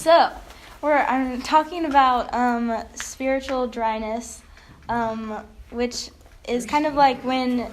So, I'm talking about spiritual dryness, which is kind of like when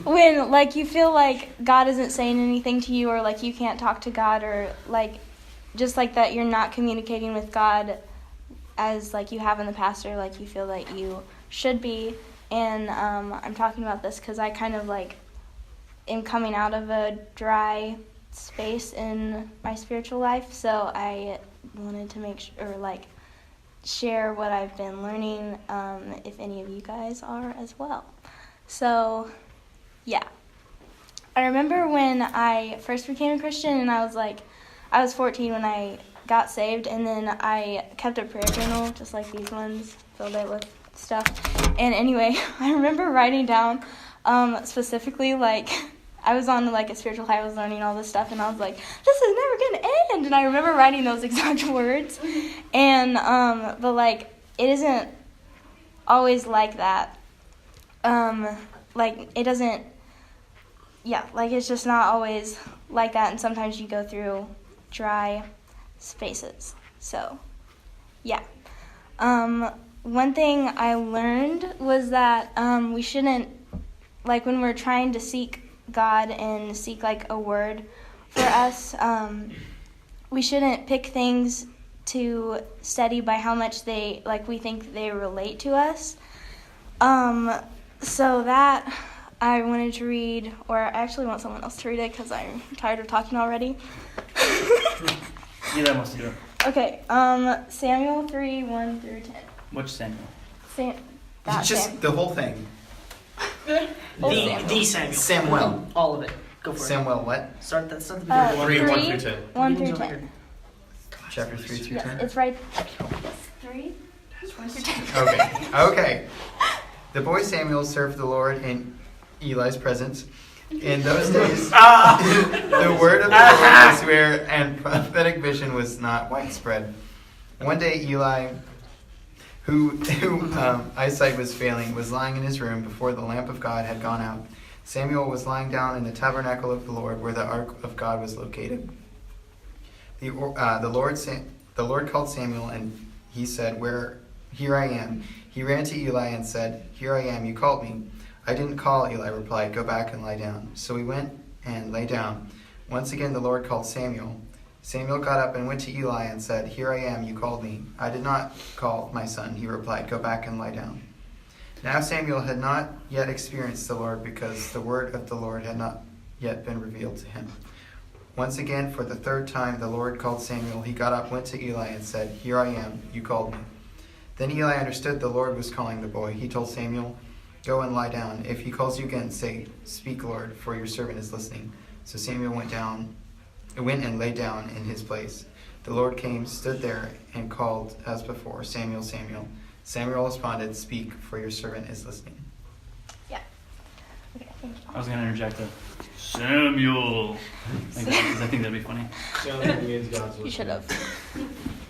like you feel like God isn't saying anything to you, or like you can't talk to God, or like just like that you're not communicating with God as like you have in the past, or like you feel that you should be. And I'm talking about this because I kind of like am coming out of a dry space in my spiritual life, so I wanted to make sure, or like share what I've been learning, if any of you guys are as well. So yeah, I remember when I first became a Christian, and I was 14 when I got saved, and then I kept a prayer journal just like these ones, filled it with stuff. And anyway, I remember writing down specifically, like, I was on like a spiritual high, I was learning all this stuff, and I was like, this is never gonna end. And I remember writing those exact words. And but like it isn't always like that. Like it doesn't, yeah, like it's just not always like that, and sometimes you go through dry spaces. So yeah. One thing I learned was that we shouldn't, like when we're trying to seek God and seek like a word for us, we shouldn't pick things to study by how much we think they relate to us. So that I wanted to read, or I actually want someone else to read it because I'm tired of talking already. Eli wants to do it. Okay, Samuel 3, 1 through 10. Which Samuel? Just the whole thing. The Samuel. Samuel. All of it. Go for Samuel what? it. Start the beginning. 3, 1 through 10. 1 through 10. Chapter 3 through 10? It's right. 3, 1 through 10. Okay. The boy Samuel served the Lord in Eli's presence. In those days, the word of the Lord was rare, and prophetic vision was not widespread. One day, Eli, who eyesight was failing, was lying in his room before the lamp of God had gone out. Samuel was lying down in the tabernacle of the Lord, where the ark of God was located. The Lord called Samuel, and he said, "Here I am." He ran to Eli and said, "Here I am, you called me." "I didn't call," Eli replied. "Go back and lie down." So he went and lay down. Once again the Lord called Samuel. Samuel got up and went to Eli and said, "Here I am, you called me." "I did not call, my son," he replied. "Go back and lie down." Now Samuel had not yet experienced the Lord, because the word of the Lord had not yet been revealed to him. Once again, for the third time, the Lord called Samuel. He got up, went to Eli, and said, "Here I am, you called me." Then Eli understood the Lord was calling the boy. He told Samuel, "Go and lie down. If he calls you again, say, 'Speak, Lord, for your servant is listening.'" So Samuel went and lay down in his place. The Lord came, stood there, and called as before, "Samuel, Samuel." Samuel responded, "Speak, for your servant is listening." Yeah. Okay, thank you. I was going to interject a Samuel. Because I think that'd be funny. You should have.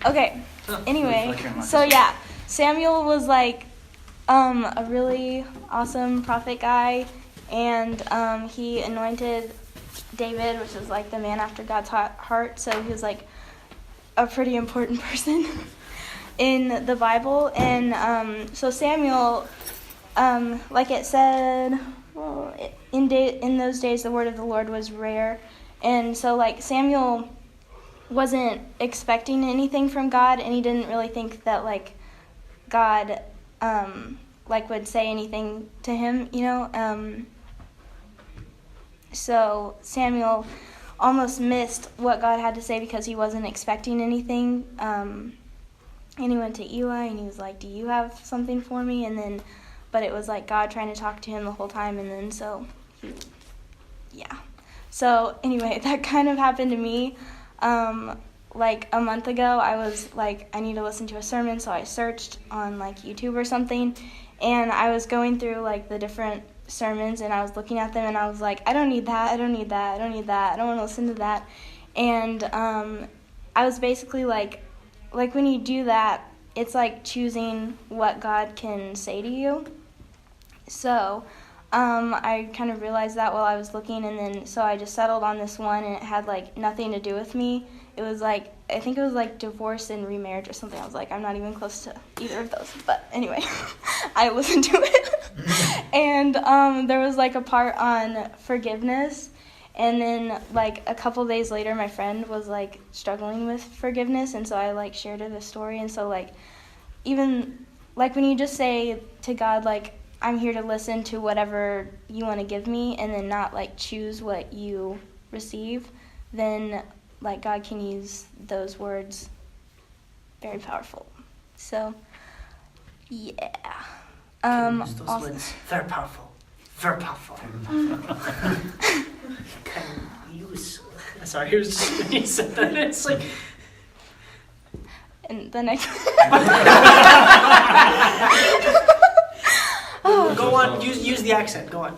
Okay, anyway, so yeah, Samuel was like a really awesome prophet guy, and he anointed David, which is like the man after God's heart, so he was like a pretty important person in the Bible. And so Samuel, like it said, well, in those days the word of the Lord was rare, and so like Samuel wasn't expecting anything from God, and he didn't really think that like God like would say anything to him, you know. So Samuel almost missed what God had to say because he wasn't expecting anything. And he went to Eli and he was like, "Do you have something for me?" And then, but it was like God trying to talk to him the whole time. And then So anyway, that kind of happened to me. Like a month ago, I was like, I need to listen to a sermon, so I searched on like YouTube or something, and I was going through like the different sermons, and I was looking at them, and I was like, I don't need that, I don't need that, I don't need that, I don't want to listen to that. And I was basically like when you do that, it's like choosing what God can say to you. So I kind of realized that while I was looking, and then so I just settled on this one, and it had like nothing to do with me. It was like, I think it was like divorce and remarriage or something. I was like, I'm not even close to either of those. But anyway, I listened to it. And there was like a part on forgiveness. And then like a couple days later, my friend was like struggling with forgiveness. And so I like shared her the story. And so like even like when you just say to God, like, I'm here to listen to whatever you want to give me, and then not like choose what you receive, then like God can use those words very powerful. So yeah. Use those Also, words. Very powerful. Very powerful. Can use. Sorry, it was just when you said that, it's like. and the next Go on, use the accent. Go on.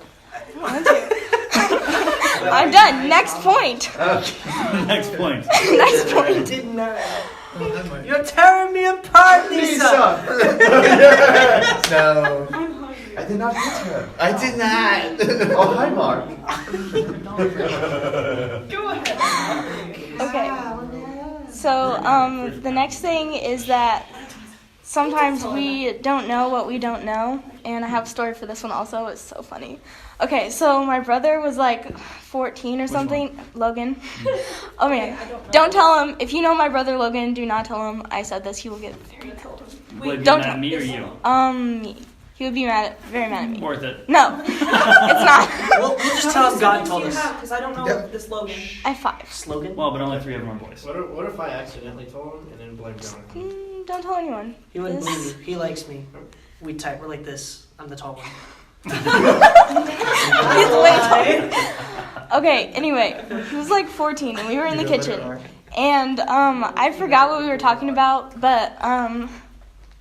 I'm done. Next point. Next point. Next point. Didn't You're tearing me apart, Lisa. No. I did not hit her. I did not. Oh, hi, Mark. Go ahead. Okay. So the next thing is that sometimes we don't know what we don't know, and I have a story for this one also. It's so funny. Okay, so my brother was like 14 or something. Logan. Oh man, don't tell him. If you know my brother Logan, do not tell him I said this. He will get very killed. Would don't mad tell at me or you? Me. He would be very mad at me. Worth it. No, it's not. We'll just tell him God told us. Because I don't know this slogan. I have 5. Slogan? Well, but only 3 of them are boys. What if I accidentally told him and then blamed John? Don't tell anyone. He wouldn't This- believe you. He likes me. We type. We're like this. I'm the tall one. He's way taller. Okay, anyway, he was like 14 and we were in the kitchen. And I forgot what we were talking about, but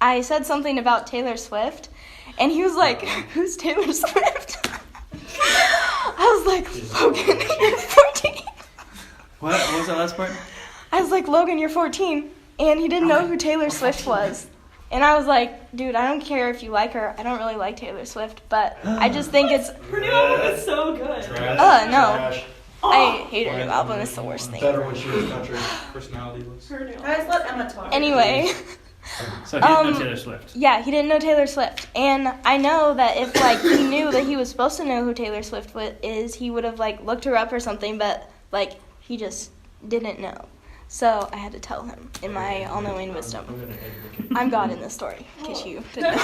I said something about Taylor Swift, and he was like, "Who's Taylor Swift?" I was like, "Logan, you're 14." What was that last part? I was like, "Logan, you're 14," and he didn't know who Taylor Swift was. And I was like, "Dude, I don't care if you like her. I don't really like Taylor Swift, but I just think it's." Her new album is so good. Trash. No. Trash. I hate her new album. It's the worst thing. Better when she was country personality was. Her new album. Guys, let Emma talk. Anyway. So he didn't know Taylor Swift. Yeah, he didn't know Taylor Swift. And I know that if, like, he knew that he was supposed to know who Taylor Swift is, he would have, like, looked her up or something, but, like, he just didn't know. So I had to tell him in my all-knowing wisdom. I'm God in this story, in case you didn't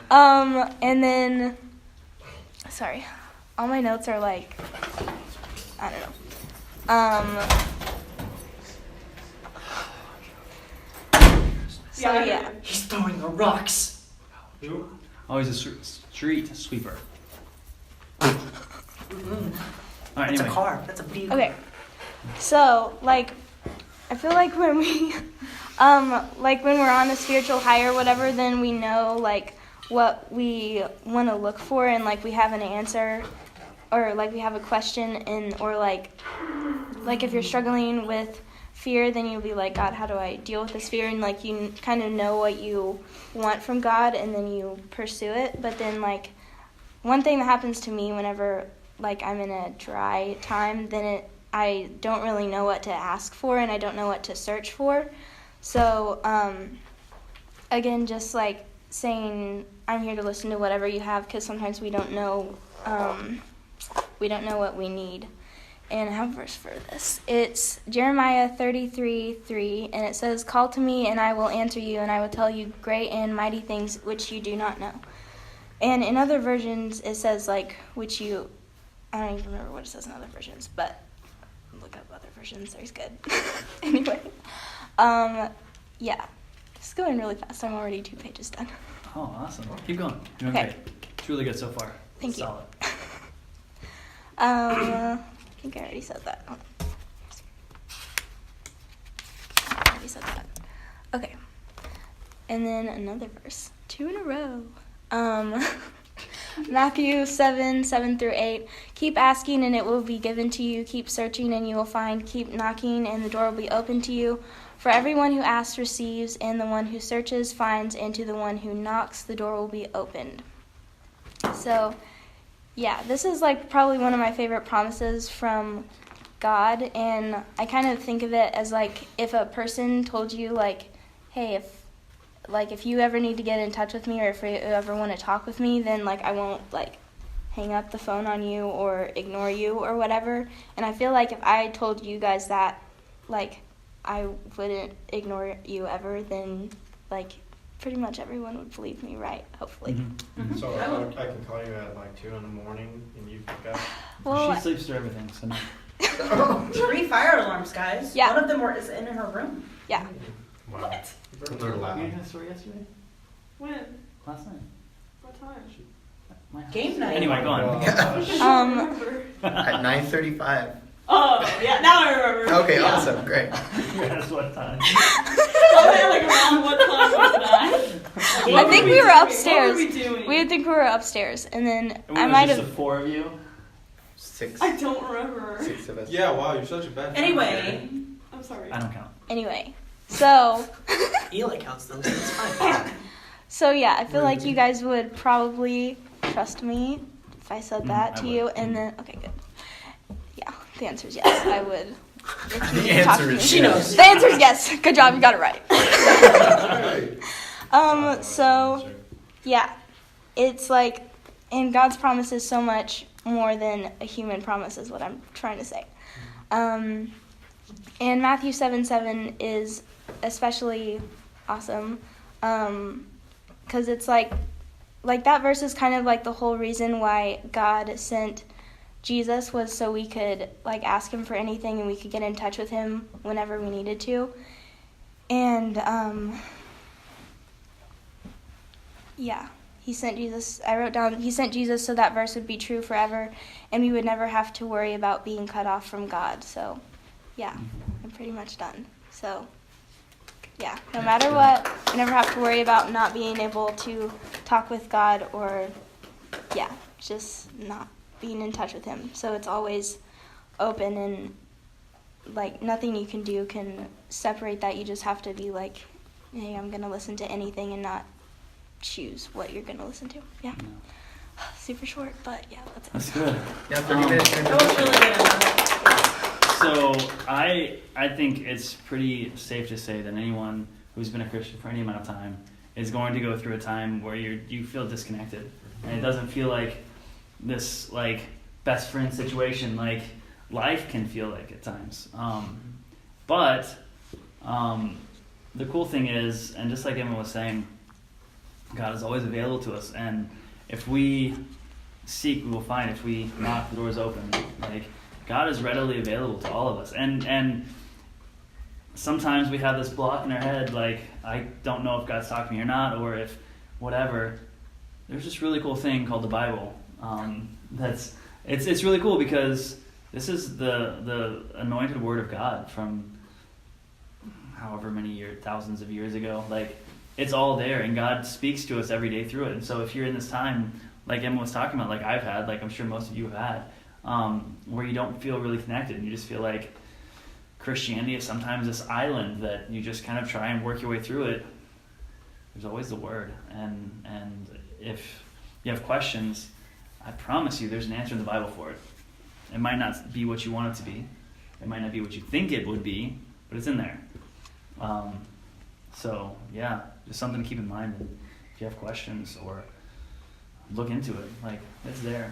know. And then, sorry, all my notes are, like, I don't know. So, yeah. He's throwing the rocks. Oh, he's a street sweeper. All right, That's anyway. a car. That's a vehicle. Okay. So, like, I feel like when we, like when we're on a spiritual high or whatever, then we know, like, what we want to look for, and, like, we have an answer, or, like, we have a question, and, or, like if you're struggling with fear, then you'll be like, God, how do I deal with this fear? And, like, you kind of know what you want from God, and then you pursue it. But then, like, one thing that happens to me whenever, like, I'm in a dry time, then I don't really know what to ask for, and I don't know what to search for. So, again, just, like, saying, I'm here to listen to whatever you have, because sometimes we don't know what we need. And I have a verse for this. It's Jeremiah 33:3, and it says, "Call to me, and I will answer you, and I will tell you great and mighty things which you do not know." And in other versions, it says, like, which you, I don't even remember what it says in other versions, but look up other versions, there's good. Anyway, yeah, it's going really fast. I'm already 2 pages done. Oh, awesome. Keep going. You're doing Okay. great. It's really good so far. Thank you. Solid. I think I already said that. Hold on. I already said that. Okay. And then another verse. 2 in a row. Matthew 7:7-8. Keep asking and it will be given to you. Keep searching and you will find. Keep knocking and the door will be open to you. For everyone who asks receives, and the one who searches finds, and to the one who knocks the door will be opened. So, yeah, this is like probably one of my favorite promises from God, and I kind of think of it as like if a person told you like, hey, if you ever need to get in touch with me or if you ever want to talk with me, then like I won't like hang up the phone on you or ignore you or whatever. And I feel like if I told you guys that like I wouldn't ignore you ever, then like pretty much everyone would believe me, right? Hopefully. Mm-hmm. So I can call you at like 2 in the morning and you pick up. Well, She sleeps through everything, so no. 3 fire alarms, guys. Yeah. One of them is in her room. yeah. Wow. What? They're You loud. heard a story yesterday? When? Last night? What time? My house. Game night. Anyway, go on. Um, At 9:35. Oh, yeah, now I remember. Okay, Yeah. awesome, great. That's what time. Like around what time was that? I think we were upstairs. What were we doing? We think we were upstairs, and then And I was might just have. the 4 of you. 6 I don't remember. of us. Yeah, wow, you're such a bad Anyway, I'm sorry. I don't count. Anyway, so Eli counts them, so it's fine. so yeah, I feel like you guys would probably trust me if I said that I to would. you, and then okay, good. Yeah, the answer is yes. I would. If you The talk answer to is me. She knows. The answer is yes. Good job, you got it right. So yeah, it's like, and God's promise is so much more than a human promise is what I'm trying to say. And Matthew 7:7 is especially awesome, because it's like that verse is kind of like the whole reason why God sent Jesus, was so we could like ask him for anything and we could get in touch with him whenever we needed to. And yeah, he sent Jesus. I wrote down, he sent Jesus so that verse would be true forever and we would never have to worry about being cut off from God. So yeah, I'm pretty much done. So yeah, no matter what, you never have to worry about not being able to talk with God or yeah, just not being in touch with him. So it's always open, and like nothing you can do can separate that. You just have to be like, hey, I'm going to listen to anything and not choose what you're going to listen to. Yeah. Super short, but yeah, that's it. That's good. Yeah, 30 minutes. That was really good. So I think it's pretty safe to say that anyone who's been a Christian for any amount of time is going to go through a time where you feel disconnected, and it doesn't feel like this like best friend situation like life can feel like at times. But the cool thing is, and just like Emma was saying, God is always available to us, and if we seek, we will find. If we knock, the door is open. Like, God is readily available to all of us. And sometimes we have this block in our head, like, I don't know if God's talking to me or not, or if whatever. There's this really cool thing called the Bible. It's really cool because this is the anointed word of God from however many years, thousands of years ago. Like, it's all there, and God speaks to us every day through it. And so if you're in this time, like Emma was talking about, like I've had, like I'm sure most of you have had, where you don't feel really connected, and you just feel like Christianity is sometimes this island that you just kind of try and work your way through it, there's always the Word. And if you have questions, I promise you there's an answer in the Bible for it. It might not be what you want it to be. It might not be what you think it would be, but it's in there. So, yeah, just something to keep in mind. And if you have questions or look into it, like, it's there.